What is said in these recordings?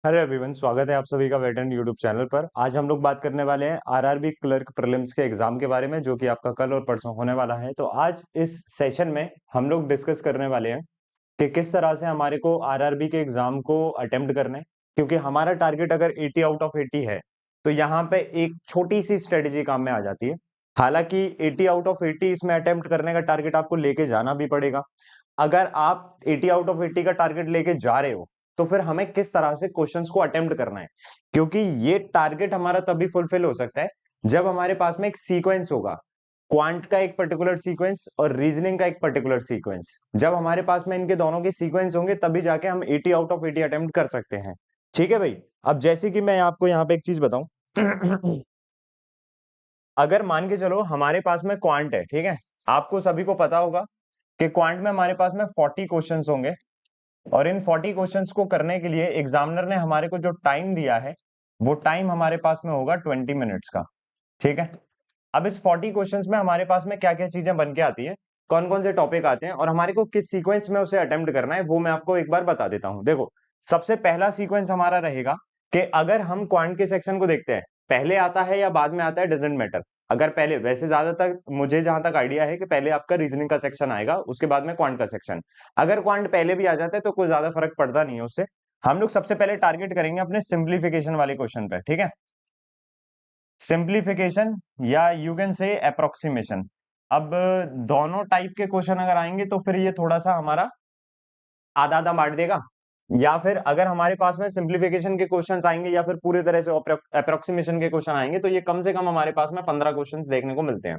Hello everyone, स्वागत है आप सभी का वेट एंड यूट्यूब चैनल पर। आज हम लोग बात करने वाले हैं आरआरबी क्लर्क प्रीलिम्स के एग्जाम के बारे में, जो कि आपका कल और परसों होने वाला है। तो आज इस सेशन में हम लोग डिस्कस करने वाले हैं कि किस तरह से हमारे को आरआरबी के एग्जाम को अटेम्प्ट करना है। क्योंकि हमारा टारगेट अगर 80 आउट ऑफ 80 है तो यहाँ पे एक छोटी सी स्ट्रेटेजी काम में आ जाती है। हालांकि 80 आउट ऑफ 80 इसमें अटेम्प्ट करने का टारगेट आपको लेके जाना भी पड़ेगा। अगर आप 80 आउट ऑफ 80 का टारगेट लेके जा रहे हो तो फिर हमें किस तरह से क्वेश्चंस को अटेम्प्ट करना है, क्योंकि ये टारगेट हमारा तभी फुलफिल हो सकता है जब हमारे पास में एक सीक्वेंस होगा। क्वांट का एक पर्टिकुलर सीक्वेंस और रीजनिंग का एक पर्टिकुलर सीक्वेंस। जब हमारे पास में इनके दोनों के सीक्वेंस होंगे तभी जाके हम 80 आउट ऑफ 80 अटेम्प्ट कर सकते हैं। ठीक है भाई। अब जैसे कि मैं आपको यहाँ पे एक चीज बताऊं अगर मान के चलो हमारे पास में क्वांट है, ठीक है। आपको सभी को पता होगा कि क्वांट में हमारे पास में 40 क्वेश्चंस होंगे और इन 40 क्वेश्चंस को करने के लिए एग्जामिनर ने हमारे को जो टाइम दिया है वो टाइम हमारे पास में होगा 20 मिनट्स का। ठीक है। अब इस 40 क्वेश्चंस में हमारे पास में क्या क्या चीजें बन के आती है, कौन कौन से टॉपिक आते हैं और हमारे को किस सीक्वेंस में उसे अटेम्प्ट करना है, वो मैं आपको एक बार बता देता हूं। देखो, सबसे पहला सीक्वेंस हमारा रहेगा कि अगर हम क्वांट के सेक्शन को देखते हैं, पहले आता है या बाद में आता है डजेंट मैटर। अगर पहले, वैसे ज्यादातर मुझे जहां तक आइडिया है कि पहले आपका रीजनिंग का सेक्शन आएगा, उसके बाद में क्वांट का सेक्शन। अगर क्वांट पहले भी आ जाता है तो कोई ज्यादा फर्क पड़ता नहीं है उससे। हम लोग सबसे पहले टारगेट करेंगे अपने सिंप्लीफिकेशन वाले क्वेश्चन पे। ठीक है। सिंप्लीफिकेशन या यू कैन से अप्रोक्सीमेशन। अब दोनों टाइप के क्वेश्चन अगर आएंगे तो फिर ये थोड़ा सा हमारा आधा आधा बांट देगा। या फिर अगर हमारे पास में सिंप्लीफिकेशन के क्वेश्चंस आएंगे या फिर पूरे तरह से अप्रोक्सीमेशन के क्वेश्चन आएंगे तो ये कम से कम हमारे पास में 15 क्वेश्चंस देखने को मिलते हैं।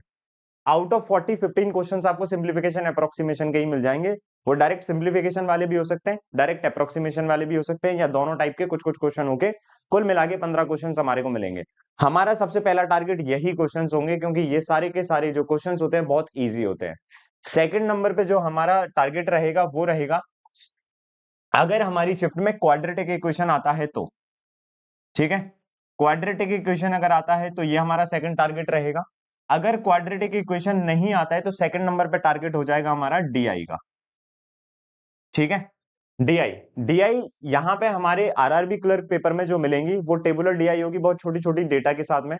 आउट ऑफ 40 15 क्वेश्चंस आपको सिंप्लीफिकेशन अप्रोक्सीमेशन के ही मिल जाएंगे। वो डायरेक्ट सिंप्लीफिकेशन वाले भी हो सकते हैं, डायरेक्ट अप्रोक्सीमेशन वाले भी हो सकते हैं, या दोनों टाइप के कुछ कुछ क्वेश्चन होके कुल मिला के 15 क्वेश्चंस हमारे को मिलेंगे। हमारा सबसे पहला टारगेट यही क्वेश्चंस होंगे, क्योंकि ये सारे के सारे जो क्वेश्चंस होते हैं बहुत ईजी होते हैं। सेकंड नंबर पे जो हमारा टारगेट रहेगा वो रहेगा, अगर हमारी शिफ्ट में क्वाड्रेटिक इक्वेशन आता है तो। ठीक है। क्वाड्रेटिक इक्वेशन अगर आता है तो ये हमारा सेकंड टारगेट रहेगा। अगर क्वाड्रेटिक इक्वेशन नहीं आता है तो सेकंड नंबर पे टारगेट हो जाएगा हमारा डीआई का। ठीक है। डीआई, डीआई यहां पे हमारे आरआरबी क्लर्क पेपर में जो मिलेंगी वो टेबुलर डीआई होगी, बहुत छोटी छोटी डेटा के साथ में,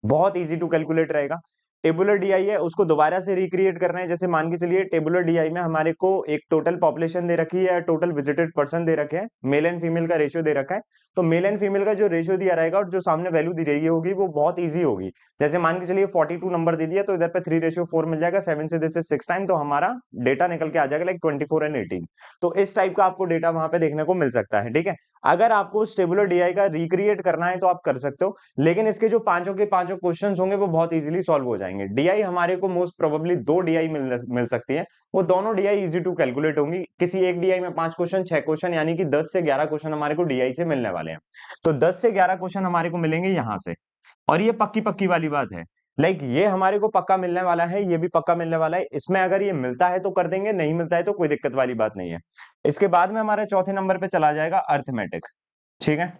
बहुत इजी टू कैलकुलेट रहेगा। टेबुलर डीआई है, उसको दोबारा से रिक्रिएट करना है। जैसे मान के चलिए टेबुलर डीआई में हमारे को एक टोटल पॉपुलेशन दे रखी है, टोटल विजिटेड पर्सन दे रखे हैं, मेल एंड फीमेल का रेशियो दे रखा है। तो मेल एंड फीमेल का जो रेशियो दिया रहेगा और जो सामने वैल्यू दी रही होगी वो बहुत ईजी होगी। जैसे मान के चलिए 42 नंबर दे दिया तो इधर पे 3:4 मिल जाएगा, 7 से दिस 6 टाइम, तो हमारा डेटा निकल के आ जाएगा लाइक 24 एंड 18। तो इस टाइप का आपको डेटा वहां पे देखने को मिल सकता है। ठीक है। अगर आपको टेबुलर डीआई का रिक्रिएट करना है तो आप कर सकते हो, लेकिन इसके जो पांचों के पांचों क्वेश्चंस होंगे वो बहुत इजीली सॉल्व हो जाएंगे। डीआई हमारे को मोस्ट प्रोबेबली दो डीआई मिल सकती है। वो दोनों डीआई इजी टू कैलकुलेट होंगी। किसी एक डीआई में 5 क्वेश्चन 6 क्वेश्चन, यानी कि 10 से 11 क्वेश्चन हमारे को डीआई से मिलने वाले हैं। तो 10 से 11 क्वेश्चन हमारे को मिलेंगे यहां से। और ये पक्की पक्की वाली बात है, लाइक ये हमारे को पक्का मिलने वाला है, ये भी पक्का मिलने वाला है। इसमें अगर ये मिलता है तो कर देंगे, नहीं मिलता है तो कोई दिक्कत वाली बात नहीं है। इसके बाद में हमारे चौथे नंबर पे चला जाएगा अर्थमेटिक। ठीक है।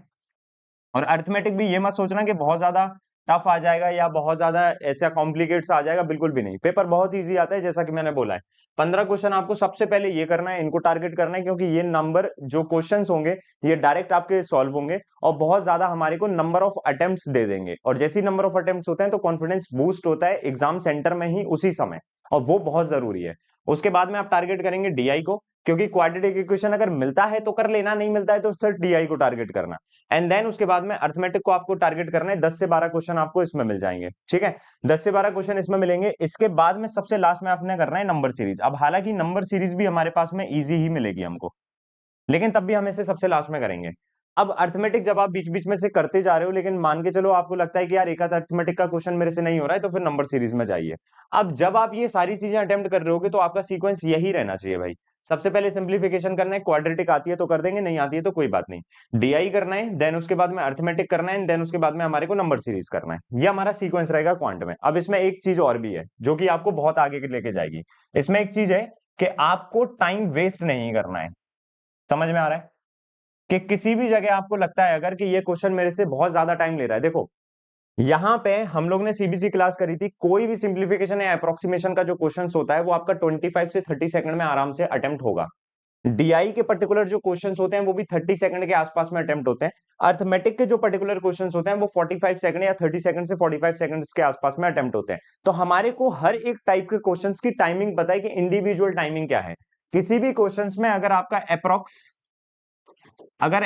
और अर्थमेटिक भी ये मत सोचना कि बहुत ज्यादा टफ आ जाएगा या बहुत ज्यादा ऐसा कॉम्प्लिकेट्स आ जाएगा, बिल्कुल भी नहीं। पेपर बहुत इजी आता है, जैसा कि मैंने बोला है। 15 क्वेश्चन आपको सबसे पहले ये करना है, इनको टारगेट करना है, क्योंकि ये नंबर जो क्वेश्चंस होंगे ये डायरेक्ट आपके सॉल्व होंगे और बहुत ज्यादा हमारे को नंबर ऑफ अटेम्प्ट्स दे देंगे। और जैसी नंबर ऑफ अटेम्प्ट्स होते हैं तो कॉन्फिडेंस बूस्ट होता है एग्जाम सेंटर में ही उसी समय, और वो बहुत जरूरी है। उसके बाद में आप टारगेट करेंगे डीआई को, क्योंकि क्वाड्रेटिक इक्वेशन अगर मिलता है तो कर लेना, नहीं मिलता है तो फिर डीआई को टारगेट करना। एंड देन उसके बाद में अर्थमेटिक को आपको टारगेट करना है। 10 से 12 क्वेश्चन आपको इसमें मिल जाएंगे। ठीक है। 10 से 12 क्वेश्चन इसमें मिलेंगे। इसके बाद में सबसे लास्ट में आपने करना है नंबर सीरीज। अब हालांकि नंबर सीरीज भी हमारे पास में इजी ही मिलेगी हमको, लेकिन तब भी हम इसे सबसे लास्ट में करेंगे। अब अर्थमेटिक जब आप बीच बीच में से करते जा रहे हो, लेकिन मान के चलो आपको लगता है कि यार एक आध अर्थमेटिक का क्वेश्चन मेरे से नहीं हो रहा है, तो फिर नंबर सीरीज में जाइए। अब जब आप ये सारी चीजें अटेम्प्ट कर रहे होगे तो आपका सीक्वेंस यही रहना चाहिए भाई। सबसे पहले सिंप्लीफिकेशन करना है, क्वाड्रेटिक आती है तो कर देंगे, नहीं आती है तो कोई बात नहीं। डीआई करना है, देन उसके बाद में अर्थमेटिक करना है, देन उसके बाद में हमारे को नंबर सीरीज करना है। ये हमारा सीक्वेंस रहेगा क्वांट में। अब इसमें एक चीज और भी है जो कि आपको बहुत आगे लेके जाएगी। इसमें एक चीज है कि आपको टाइम वेस्ट नहीं करना है। समझ में आ रहा है कि किसी भी जगह आपको लगता है अगर कि ये क्वेश्चन मेरे से बहुत ज्यादा टाइम ले रहा है, देखो यहां पे हम लोग ने सीबीसी क्लास करी थी, कोई भी सिंप्लीफिकेशन या अप्रोक्सीमेशन का जो क्वेश्चन होता है वो आपका 25 से 30 सेकंड में आराम से अटेम्प्ट होगा। डीआई के पर्टिकुलर जो क्वेश्चंस होते हैं वो भी 30 सेकंड के आसपास में अटेम्प्ट होते हैं। अर्थमेटिक के जो पर्टिकुलर क्वेश्चंस होते हैं वो 45 सेकंड या 30 सेकंड से 45 सेकंड के आसपास में अटेम्प्ट होते हैं। तो हमारे को हर एक टाइप के क्वेश्चंस की टाइमिंग पता है कि इंडिविजुअल टाइमिंग क्या है। किसी भी क्वेश्चंस में अगर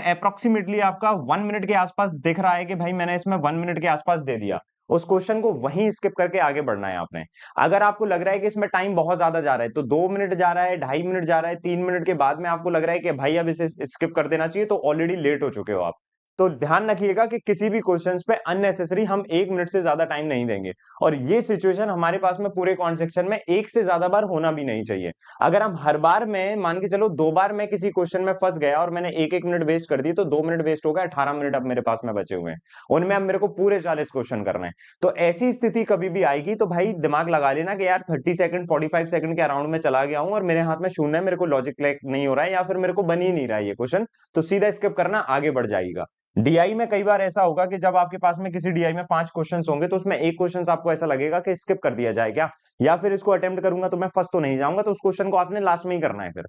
अप्रोक्सीमेटली आपका 1 मिनट के आसपास दिख रहा है कि भाई मैंने इसमें 1 मिनट के आसपास दे दिया, उस क्वेश्चन को वहीं स्किप करके आगे बढ़ना है आपने। अगर आपको लग रहा है कि इसमें टाइम बहुत ज्यादा जा रहा है, तो 2 मिनट जा रहा है, 2.5 मिनट जा रहा है, 3 मिनट के बाद में आपको लग रहा है कि भाई अब इसे स्किप कर देना चाहिए, तो ऑलरेडी लेट हो चुके हो आप। तो ध्यान रखिएगा कि किसी भी क्वेश्चंस पे अननेसेसरी हम 1 मिनट से ज्यादा टाइम नहीं देंगे। और ये सिचुएशन हमारे पास में पूरे कॉन्ट सेक्शन में एक से ज्यादा बार होना भी नहीं चाहिए। अगर हम हर बार में मान के चलो 2 बार मैं किसी क्वेश्चन में फंस गया और मैंने 1-1 मिनट वेस्ट कर दी, तो 2 मिनट वेस्ट हो गए, 18 मिनट अब मेरे पास में बचे हुए हैं। उनमें अब मेरे को पूरे 40 क्वेश्चन करने हैं। तो ऐसी स्थिति कभी भी आएगी तो भाई दिमाग लगा लेना कि यार 30 सेकंड 45 सेकंड के अराउंड में चला गया हूं और मेरे हाथ में शून्य है, मेरे को लॉजिक क्लिक नहीं हो रहा है या फिर मेरे को बन ही नहीं रहा है ये क्वेश्चन, तो सीधा स्किप करना, आगे बढ़ जाएगा। डीआई में कई बार ऐसा होगा कि जब आपके पास में किसी डीआई में 5 क्वेश्चंस होंगे तो उसमें एक क्वेश्चन आपको ऐसा लगेगा कि स्किप कर दिया जाए क्या, या फिर इसको अटेम्प्ट करूंगा तो मैं फंस तो नहीं जाऊंगा, तो उस क्वेश्चन को आपने लास्ट में ही करना है फिर।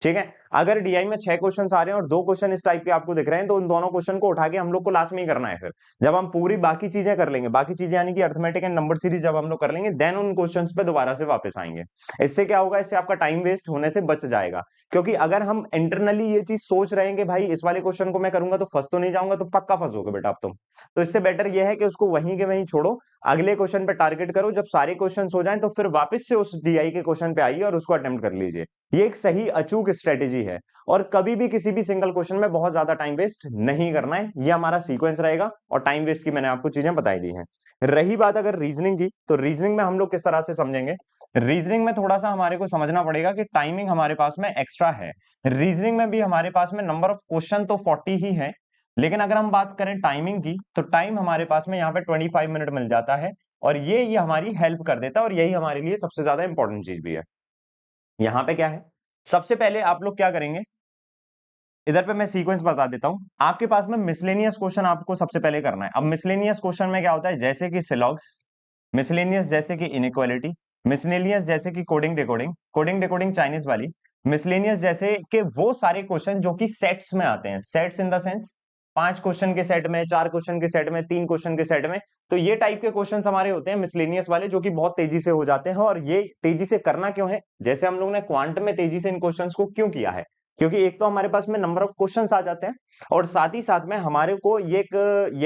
ठीक है। अगर डीआई में 6 क्वेश्चन आ रहे हैं और 2 क्वेश्चन इस टाइप के आपको दिख रहे हैं, तो उन दोनों क्वेश्चन को उठा के हम लोग को लास्ट में ही करना है फिर। जब हम पूरी बाकी चीजें कर लेंगे, बाकी चीजें यानी कि अर्थमेटिक एंड नंबर सीरीज जब हम लोग कर लेंगे, देन उन क्वेश्चंस पे दोबारा से वापस आएंगे। इससे क्या होगा, इससे आपका टाइम वेस्ट होने से बच जाएगा। क्योंकि अगर हम इंटरनली ये चीज सोच रहे हैं कि भाई इस वाले क्वेश्चन को मैं करूंगा तो फंस तो नहीं जाऊंगा, तो पक्का फंसोगे बेटा अब तुम। तो इससे बेटर ये है कि उसको वहीं के वहीं छोड़ो, अगले क्वेश्चन पे टारगेट करो। जब सारे क्वेश्चन हो जाएं तो फिर वापस से उस डीआई के क्वेश्चन पे आइए और उसको अटेम्प्ट कर लीजिए। ये एक सही अचूक स्ट्रेटेजी है। और कभी भी किसी भी सिंगल क्वेश्चन में बहुत ज्यादा टाइम वेस्ट नहीं करना है, ये हमारा सीक्वेंस रहेगा। और टाइम वेस्ट की मैंने आपको चीजें बताई दी हैं। रही बात अगर रीजनिंग की, तो रीजनिंग में हम लोग किस तरह से समझेंगे। रीजनिंग में थोड़ा सा हमारे को समझना पड़ेगा कि टाइमिंग हमारे पास में एक्स्ट्रा है। रीजनिंग में भी हमारे पास में नंबर ऑफ क्वेश्चन तो 40 ही है, लेकिन अगर हम बात करें टाइमिंग की, तो टाइम हमारे पास में यहाँ पे 25 मिनट मिल जाता है। और ये हमारी हेल्प कर देता है, और यही हमारे लिए सबसे ज्यादा इंपॉर्टेंट चीज भी है। यहाँ पे क्या है, सबसे पहले आप लोग क्या करेंगे, इधर पे मैं सीक्वेंस बता देता हूं। आपके पास में मिसलेनियस क्वेश्चन आपको सबसे पहले करना है। अब मिसलेनियस क्वेश्चन में क्या होता है, जैसे कि सिलॉग्स, मिसलेनियस जैसे कि इनइक्वालिटी, मिसलेनियस जैसे कि coding decoding, coding decoding Chinese वाली, मिसलेनियस जैसे कि वो सारे क्वेश्चन जो कि सेट्स में आते हैं। Sets in the sense 5 question के सेट में, 4 क्वेश्चन के सेट में, 3 क्वेश्चन के सेट में। तो ये टाइप के क्वेश्चन हमारे होते हैं मिसलेनियस वाले, जो कि बहुत तेजी से हो जाते हैं। और ये तेजी से करना क्यों है, जैसे हम लोग ने क्वांट में तेजी से इन क्वेश्चंस को क्यों किया है, क्योंकि एक तो हमारे पास में नंबर ऑफ क्वेश्चंस आ जाते हैं, और साथ ही साथ में हमारे को ये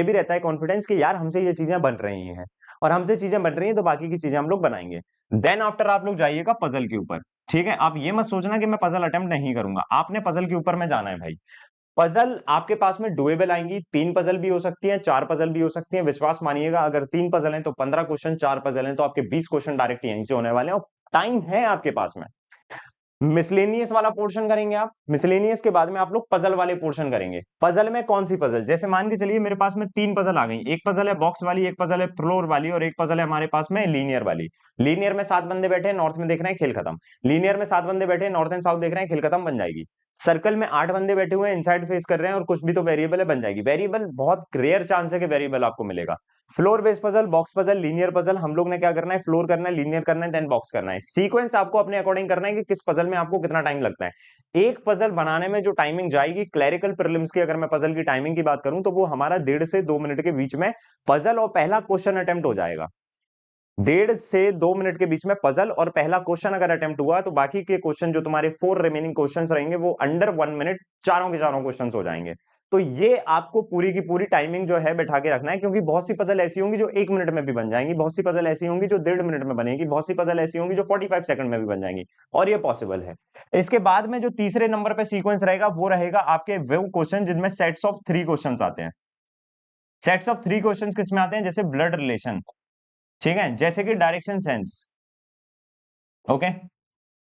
भी रहता है कॉन्फिडेंस कि यार हमसे ये चीजें बन रही हैं, और हमसे चीजें बन रही हैं तो बाकी की चीजें हम लोग बनाएंगे। देन आफ्टर आप लोग जाइएगा पजल के ऊपर। ठीक है, आप ये मत सोचना कि मैं पजल अटेम्प्ट नहीं करूंगा, आपने पजल के ऊपर में जाना है भाई। पजल आपके पास में डुएबल आएंगी, 3 पजल भी हो सकती है, 4 पजल भी हो सकती है। विश्वास मानिएगा, अगर 3 पजल हैं तो 15 क्वेश्चन, 4 पजल हैं तो आपके 20 क्वेश्चन डायरेक्ट यहीं से होने वाले हैं, और टाइम है आपके पास में। मिसलेनियस वाला पोर्शन करेंगे आप, मिसलेनियस के बाद में आप लोग पजल वाले पोर्शन करेंगे। पजल में कौन सी पजल, जैसे मान के चलिए मेरे पास में 3 पजल आ गई, एक पजल है बॉक्स वाली, एक पजल है फ्लोर वाली, और एक पजल है हमारे पास में लीनियर वाली। लीनियर में 7 बंदे बैठे हैं, नॉर्थ में देख रहे हैं, खेल खत्म। लीनियर में 7 बंदे बैठे हैं, नॉर्थ एंड साउथ देख रहे हैं, खेल खत्म, बन जाएगी। सर्कल में 8 बंदे बैठे हुए हैं, इनसाइड फेस कर रहे हैं और कुछ भी तो वेरिएबल है, बन जाएगी। वेरिएबल बहुत रेयर चांस है कि वेरिएबल आपको मिलेगा। Floor base puzzle, box puzzle, linear puzzle, हम लोग ने क्या करना है, फ्लोर करना है, लीनियर करना है, देन बॉक्स करना है। सीक्वेंस आपको अपने अकॉर्डिंग करना है कि किस पजल में आपको कितना टाइम लगता है। एक पजल बनाने में जो टाइमिंग जाएगी क्लरिकल प्रीलिम्स की, अगर मैं पजल की टाइमिंग की बात करूं, तो वो हमारा 1.5 से 2 मिनट के बीच में पजल और पहला क्वेश्चन अटेम्प्ट हो जाएगा। 1.5 से 2 मिनट के बीच में पजल और पहला क्वेश्चन अगर अटेम्प्ट हुआ, तो बाकी के क्वेश्चन जो तुम्हारे 4 रिमेनिंग क्वेश्चन रहेंगे वो अंडर 1 मिनट चारों के चारों क्वेश्चन हो जाएंगे। तो ये आपको पूरी की पूरी टाइमिंग जो है बैठा के रखना है, क्योंकि बहुत सी पजल ऐसी होंगी जो 1 मिनट में भी बन जाएंगी, बहुत सी पजल ऐसी होंगी जो 1.5 मिनट में बनेगी, बहुत सी पजल ऐसी होंगी जो 45 सेकंड में भी बन जाएंगी। और ये पॉसिबल है। इसके बाद में जो तीसरे नंबर पे सीक्वेंस रहेगा, वो रहेगा आपके वो क्वेश्चन जिनमें सेट्स ऑफ 3 क्वेश्चन आते हैं। सेट्स ऑफ 3 क्वेश्चन किस में आते हैं, जैसे ब्लड रिलेशन, ठीक है, जैसे कि direction sense. Okay,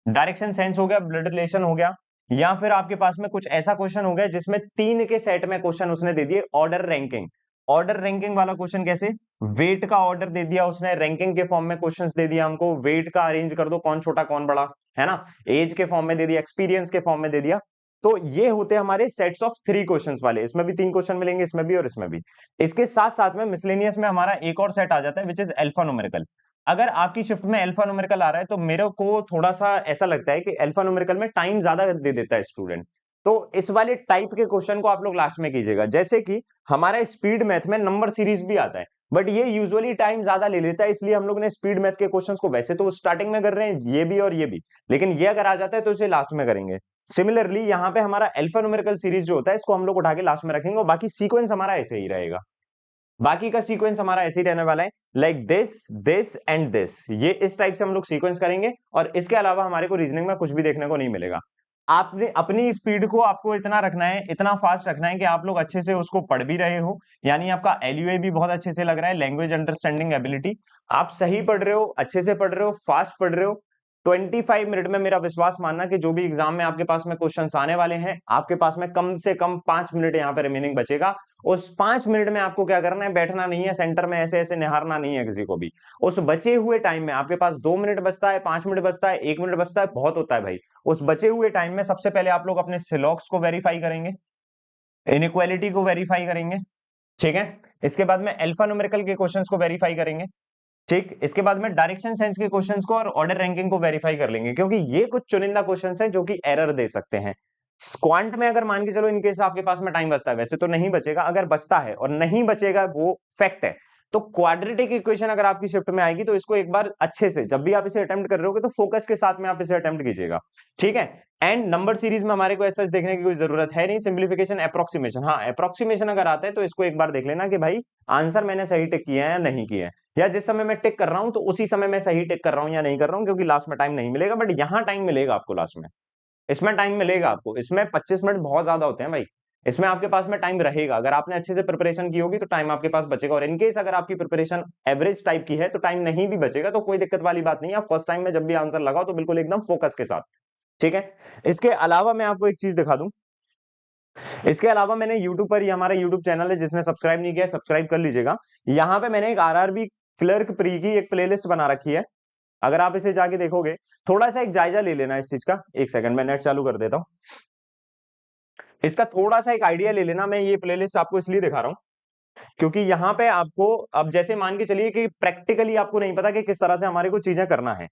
direction sense हो गया, ब्लड रिलेशन हो गया। या फिर आपके पास में कुछ ऐसा क्वेश्चन हो गया जिसमें 3 के सेट में क्वेश्चन उसने दे दिए, ऑर्डर रैंकिंग। ऑर्डर रैंकिंग वाला क्वेश्चन कैसे, वेट का ऑर्डर दे दिया उसने, रैंकिंग के फॉर्म में क्वेश्चंस दे दिया हमको, वेट का अरेंज कर दो, कौन छोटा कौन बड़ा, है ना, एज के फॉर्म में दे दिया, एक्सपीरियंस के फॉर्म में दे दिया। तो ये होते हमारे सेट्स ऑफ 3 क्वेश्चंस वाले, इसमें भी 3 क्वेश्चन मिलेंगे, इसमें भी और इसमें भी। इसके साथ साथ में मिसलेनियस में हमारा एक और सेट आ जाता है, विच इज अल्फा न्यूमेरिकल। अगर आपकी शिफ्ट में अल्फा न्यूमेरिकल आ रहा है तो मेरे को थोड़ा सा ऐसा लगता है कि अल्फा न्यूमेरिकल में टाइम ज्यादा दे देता है स्टूडेंट। तो इस वाले टाइप के क्वेश्चन को आप लोग लास्ट में कीजिएगा। जैसे कि हमारा स्पीड मैथ में नंबर सीरीज भी आता है, बट ये यूजुअली टाइम ज्यादा ले लेता है, इसलिए हम लोग ने स्पीड मैथ के क्वेश्चंस को वैसे तो स्टार्टिंग में कर रहे हैं ये भी और ये भी, लेकिन ये अगर आ जाता है तो इसे लास्ट में करेंगे। सिमिलरली यहाँ पे हमारा अल्फा न्यूमेरिकल सीरीज जो होता है इसको हम लोग उठा के लास्ट में रखेंगे, और बाकी सीक्वेंस हमारा ऐसे ही रहेगा। बाकी का सीक्वेंस हमारा ऐसे ही रहने वाला है, like this this and this, ये इस टाइप से हम लोग सीक्वेंस करेंगे। और इसके अलावा हमारे को रीजनिंग में कुछ भी देखने को नहीं मिलेगा। आपने अपनी स्पीड को आपको इतना रखना है, इतना फास्ट रखना है कि आप लोग अच्छे से उसको पढ़ भी रहे हो, यानी आपका एलयूए भी बहुत अच्छे से लग रहा है, लैंग्वेज अंडरस्टैंडिंग एबिलिटी, आप सही पढ़ रहे हो, अच्छे से पढ़ रहे हो, फास्ट पढ़ रहे हो। 25 मिनट में मेरा विश्वास मानना कि जो भी एग्जाम में आपके पास में क्वेश्चंस आने वाले हैं, आपके पास में कम से कम 5 मिनट यहाँ पे रिमेनिंग बचेगा। उस 5 मिनट में आपको क्या करना है, बैठना नहीं है सेंटर में ऐसे ऐसे निहारना नहीं है किसी को भी। उस बचे हुए टाइम में आपके पास 2 मिनट बचता है, 5 मिनट बचता है, 1 मिनट बचता है, बहुत होता है भाई। उस बचे हुए टाइम में सबसे पहले आप लोग अपने सिलॉक्स को वेरीफाई करेंगे, इनइक्वालिटी को वेरीफाई करेंगे, ठीक है। इसके बाद में अल्फा न्यूमेरिकल के क्वेश्चंस को वेरीफाई करेंगे, ठीक। इसके बाद में डायरेक्शन सेंस के क्वेश्चंस को और ऑर्डर रैंकिंग को वेरीफाई कर लेंगे, क्योंकि ये कुछ चुनिंदा क्वेश्चंस हैं जो कि एरर दे सकते हैं। क्वांट में अगर मान के चलो इनकेस आपके पास में टाइम बचता है, वैसे तो नहीं बचेगा, अगर बचता है और नहीं बचेगा वो फैक्ट है, तो क्वाड्रेटिक इक्वेशन अगर आपकी शिफ्ट में आएगी तो इसको एक बार अच्छे से जब भी आप इसे अटेम्प्ट कर रहे होगे तो फोकस के साथ में आप इसे अटेम्प्ट कीजिएगा, ठीक है। एंड नंबर सीरीज में हमारे को ऐसा देखने की कोई जरूरत है नहीं, सिंप्लीफिकेशन अप्रोक्सीमेशन, हाँ अप्रोक्सीमेशन अगर आता है तो इसको एक बार देख लेना कि भाई आंसर मैंने सही टिक किया है या नहीं किया है, या जिस समय मैं टिक कर रहा हूं तो उसी समय मैं सही टिक कर रहा हूं या नहीं कर रहा हूं, क्योंकि लास्ट में टाइम नहीं मिलेगा, बट यहां टाइम मिलेगा आपको लास्ट में, इसमें टाइम मिलेगा आपको। इसमें 25 मिनट बहुत ज्यादा होते हैं भाई, इसमें आपके पास में टाइम रहेगा, अगर आपने अच्छे से प्रिपरेशन की होगी तो टाइम आपके पास बचेगा, और इनकेस अगर आपकी प्रिपरेशन एवरेज टाइप की है तो टाइम नहीं भी बचेगा तो कोई दिक्कत वाली बात नहीं है, आप फर्स्ट टाइम में जब भी आंसर लगाओ तो बिल्कुल एकदम फोकस के साथ, ठीक है। इसके अलावा मैं आपको एक चीज दिखा दूं, इसके अलावा मैंने यूट्यूब पर, ये हमारा यूट्यूब चैनल है, जिसने सब्सक्राइब नहीं किया सब्सक्राइब कर लीजिएगा। यहाँ पे मैंने एक आरआरबी क्लर्क प्री की एक प्लेलिस्ट बना रखी है, अगर आप इसे जाके देखोगे, थोड़ा सा एक जायजा ले लेना इस चीज का, एक सेकंड में नेट चालू कर देता हूं, इसका थोड़ा सा एक आइडिया ले लेना। मैं ये प्लेलिस्ट आपको इसलिए दिखा रहा हूं क्योंकि यहाँ पे आपको, अब जैसे मान के चलिए कि प्रैक्टिकली आपको नहीं पता कि किस तरह से हमारे को चीजें करना है,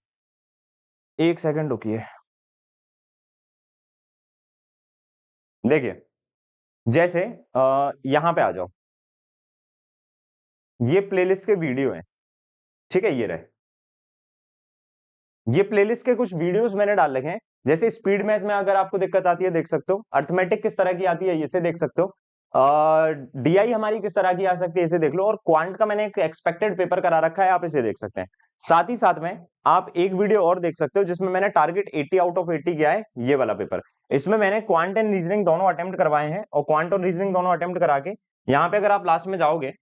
एक सेकंड रुकिए। देखिए जैसे यहाँ पे आ जाओ, ये प्लेलिस्ट के वीडियो है, ठीक है, ये रहे, ये प्लेलिस्ट के कुछ वीडियोस मैंने डाल रखे हैं। जैसे स्पीड मैथ में अगर आपको दिक्कत आती है देख सकते हो, अर्थमेटिक किस तरह की आती है इसे देख सकते हो, डीआई हमारी किस तरह की आ सकती है इसे देख लो, और क्वांट का मैंने एक एक्सपेक्टेड पेपर करा रखा है, आप इसे देख सकते हैं। साथ ही साथ में आप एक वीडियो और देख सकते हो जिसमें मैंने टारगेट 80 आउट ऑफ 80 किया है, ये वाला पेपर। इसमें मैंने क्वांट एंड रीजनिंग दोनों अटेम्प्ट करवाए हैं, और क्वांट और रीजनिंग दोनों अटेम्प्ट करा के यहाँ पे अगर आप लास्ट में जाओगे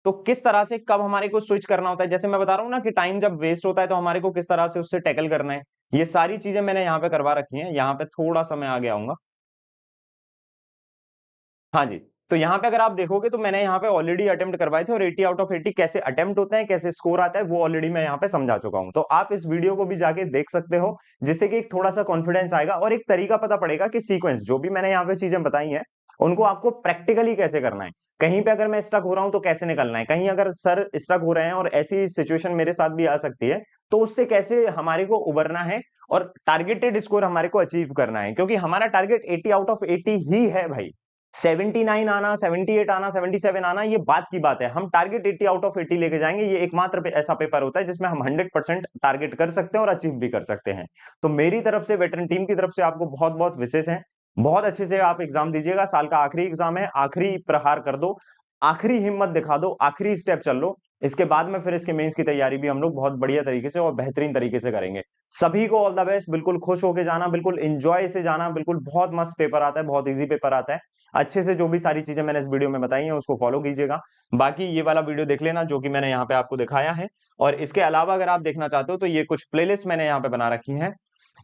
तो किस तरह से कब हमारे को स्विच करना होता है, जैसे मैं बता रहा हूँ ना कि टाइम जब वेस्ट होता है तो हमारे को किस तरह से उससे टैकल करना है, ये सारी चीजें मैंने यहाँ पे करवा रखी हैं। यहाँ पे थोड़ा सा मैं आगे आऊंगा, हाँ जी। तो यहाँ पे अगर आप देखोगे तो मैंने यहाँ पे ऑलरेडी अटेम्प्ट करवाए थे, और 80 आउट ऑफ 80 कैसे अटेम्प्ट होते हैं, कैसे स्कोर आता है, वो ऑलरेडी मैं यहाँ पे समझा चुका हूँ। तो आप इस वीडियो को भी जाके देख सकते हो, जिससे कि एक थोड़ा सा कॉन्फिडेंस आएगा और एक तरीका पता पड़ेगा कि सीक्वेंस जो भी मैंने यहाँ पे चीजें बताई हैं उनको आपको प्रैक्टिकली कैसे करना है। कहीं पे अगर मैं स्टक हो रहा हूं तो कैसे निकलना है, कहीं अगर सर स्टक हो रहे हैं और ऐसी सिचुएशन मेरे साथ भी आ सकती है तो उससे कैसे हमारे को उबरना है, और टारगेटेड स्कोर हमारे को अचीव करना है, क्योंकि हमारा टारगेट 80 आउट ऑफ 80 ही है भाई। 79 आना, 78 आना, 77 आना, ये बात की बात है, हम टारगेट 80 आउट ऑफ 80 लेके जाएंगे। ये एकमात्र ऐसा पेपर होता है जिसमें हम 100% टारगेट कर सकते हैं और अचीव भी कर सकते हैं। तो मेरी तरफ से, वेटरन टीम की तरफ से आपको बहुत बहुत विशेष है, बहुत अच्छे से आप एग्जाम दीजिएगा, साल का आखिरी एग्जाम है, आखिरी प्रहार कर दो, आखिरी हिम्मत दिखा दो, आखिरी स्टेप चल लो। इसके बाद में फिर इसके मेंस की तैयारी भी हम लोग बहुत बढ़िया तरीके से और बेहतरीन तरीके से करेंगे। सभी को ऑल द बेस्ट, बिल्कुल खुश होके जाना, बिल्कुल एंजॉय से जाना, बिल्कुल बहुत मस्त पेपर आता है, बहुत इजी पेपर आता है। अच्छे से जो भी सारी चीजें मैंने इस वीडियो में बताई हैं उसको फॉलो कीजिएगा। बाकी ये वाला वीडियो देख लेना जो कि मैंने यहाँ पे आपको दिखाया है, और इसके अलावा अगर आप देखना चाहते हो तो ये कुछ प्लेलिस्ट मैंने यहाँ पे बना रखी है,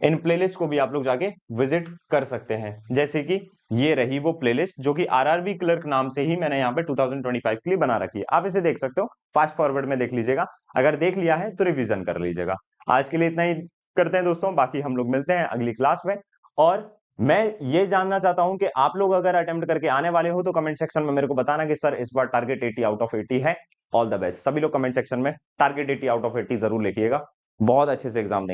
इन प्लेलिस्ट को भी आप लोग जाके विजिट कर सकते हैं। जैसे कि ये रही वो प्लेलिस्ट जो कि आरआरबी क्लर्क नाम से ही मैंने यहाँ पे 2025 के लिए बना रखी है, आप इसे देख सकते हो, फास्ट फॉरवर्ड में देख लीजिएगा, अगर देख लिया है तो रिवीजन कर लीजिएगा। आज के लिए इतना ही करते हैं दोस्तों, बाकी हम लोग मिलते हैं अगली क्लास में, और मैं ये जानना चाहता हूं कि आप लोग अगर अटेम्प्ट करके आने वाले हो तो कमेंट सेक्शन में मेरे को बताना कि सर इस बार टारगेट 80 आउट ऑफ 80 है। ऑल द बेस्ट, सभी लोग कमेंट सेक्शन में टारगेट 80 आउट ऑफ 80 जरूर लिखिएगा। बहुत अच्छे से एग्जाम देंगे।